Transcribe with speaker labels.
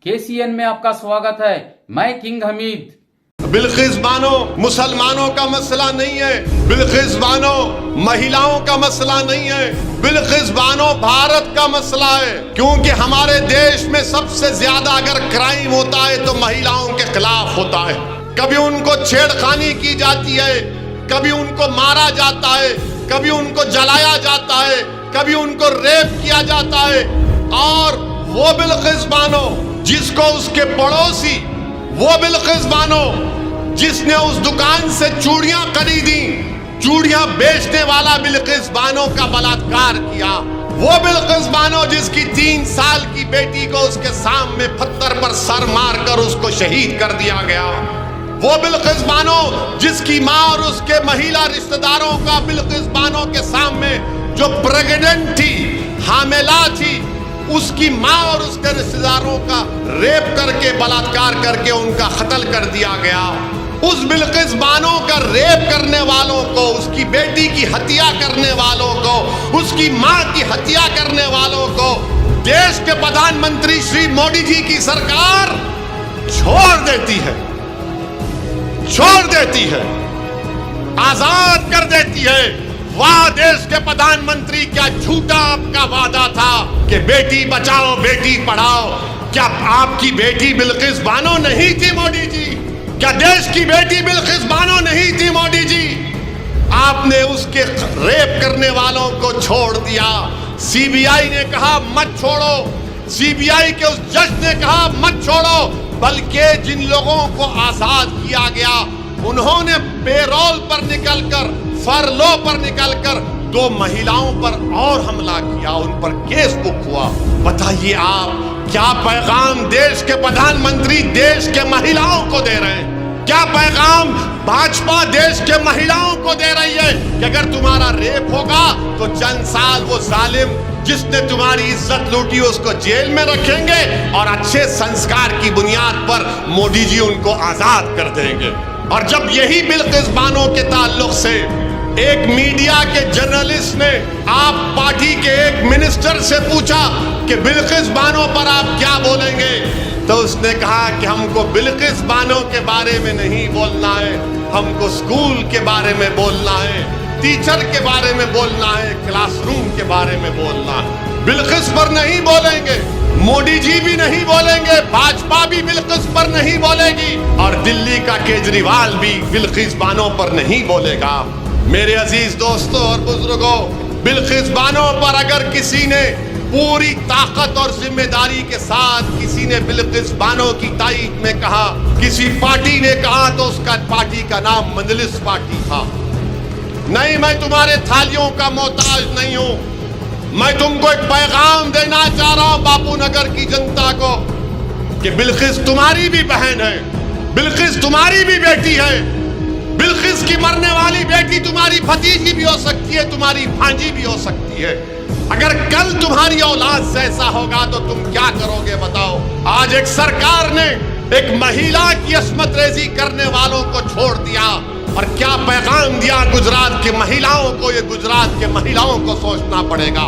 Speaker 1: KCN में आपका स्वागत है। मैं किंग हमीद।
Speaker 2: बिल्किस बानो मुसलमानों का मसला नहीं है, बिल्किस बानो महिलाओं का मसला नहीं है, बिल्किस बानो भारत का मसला है। क्योंकि हमारे देश में सबसे ज्यादा अगर क्राइम होता है तो महिलाओं के खिलाफ होता है। कभी उनको छेड़खानी की जाती है, कभी उनको मारा जाता है, कभी उनको जलाया जाता है, कभी उनको रेप किया जाता है। और वो बिल्किस बानो जिसको उसके पड़ोसी, वो बिल्किस बानो जिसने उस दुकान से चूड़ियां खरीदी, चूड़ियां बेचने वाला बिल्किस बानो का बलात्कार किया, वो बिल्किस बानो जिसकी 3 साल की बेटी को उसके सामने पत्थर पर सर मारकर उसको शहीद कर दिया गया, वो बिल्किस बानो जिसकी मां और उसके महिला रिश्तेदारों का बिल्किस बानो के सामने जो प्रेग्नेंट थी, हामिला थी, उसकी मां और उसके रिश्तेदारों का रेप करके बलात्कार करके उनका कत्ल कर दिया गया। उस बिल्किस बानो का रेप करने वालों को, उसकी बेटी की हत्या करने वालों को, उसकी मां की हत्या करने वालों को देश के प्रधानमंत्री श्री मोदी जी की सरकार छोड़ देती है, छोड़ देती है, आजाद कर देती है। वाह देश के प्रधानमंत्री, क्या झूठा आपका वादा था कि बेटी बचाओ बेटी पढ़ाओ। क्या आपकी बेटी बिल्किस बानो नहीं थी मोदी जी? क्या देश की बेटी बिल्किस बानो नहीं थी मोदी जी? आपने उसके रेप करने वालों को छोड़ दिया। सीबीआई ने कहा मत छोड़ो, सीबीआई के उस जज ने कहा मत छोड़ो, बल्कि जिन लोगों को आजाद किया गया उन्होंने पेरोल पर निकलकर, फरलो पर निकलकर 2 महिलाओं पर और हमला किया, उन पर केस बुक हुआ। बताइए आप क्या पैगाम देश के प्रधानमंत्री देश के महिलाओं को दे रहे हैं? क्या पैगाम भाजपा देश के महिलाओं को दे रही है कि अगर तुम्हारा रेप होगा तो चंद साल वो जालिम जिसने तुम्हारी इज्जत लूटी उसको जेल में रखेंगे और अच्छे संस्कार की बुनियाद पर मोदी जी उनको आजाद कर देंगे। और जब यही बिल्किस बानो के ताल्लुक से एक मीडिया के जर्नलिस्ट ने आप पार्टी के एक मिनिस्टर से पूछा कि बिल्किस बानो पर आप क्या बोलेंगे, तो उसने कहा कि हमको बिल्किस बानो के बारे में नहीं बोलना है, हमको स्कूल के बारे में बोलना है, टीचर के बारे में बोलना है, क्लासरूम के बारे में बोलना है। बिल्किस पर नहीं बोलेंगे, मोदी जी भी नहीं बोलेंगे, भाजपा भी बिल्किस पर नहीं बोलेगी और दिल्ली का केजरीवाल भी बिल्किस बानो पर नहीं बोलेगा। मेरे अजीज दोस्तों और बुजुर्गों, बिल्किस बानो पर अगर किसी ने पूरी ताकत और जिम्मेदारी के साथ किसी ने बिल्किस बानो की तारीफ में कहा, किसी पार्टी ने कहा, तो उसका पार्टी का नाम मजलिस पार्टी था। नहीं, मैं तुम्हारे थालियों का मोहताज नहीं हूं। मैं तुमको एक पैगाम देना चाह रहा हूं बापू नगर की जनता को कि बिल्किस तुम्हारी भी बहन है, बिल्किस तुम्हारी भी बेटी है, बिल्किस की मरने वाली बेटी तुम्हारी भतीजी भी हो सकती है, तुम्हारी भांजी भी हो सकती है। अगर कल तुम्हारी औलाद से ऐसा होगा तो तुम क्या करोगे बताओ? आज एक सरकार ने एक महिला की अस्मत रेजी करने वालों को छोड़ दिया और क्या पैगाम दिया गुजरात की महिलाओं को? ये गुजरात के महिलाओं को सोचना पड़ेगा।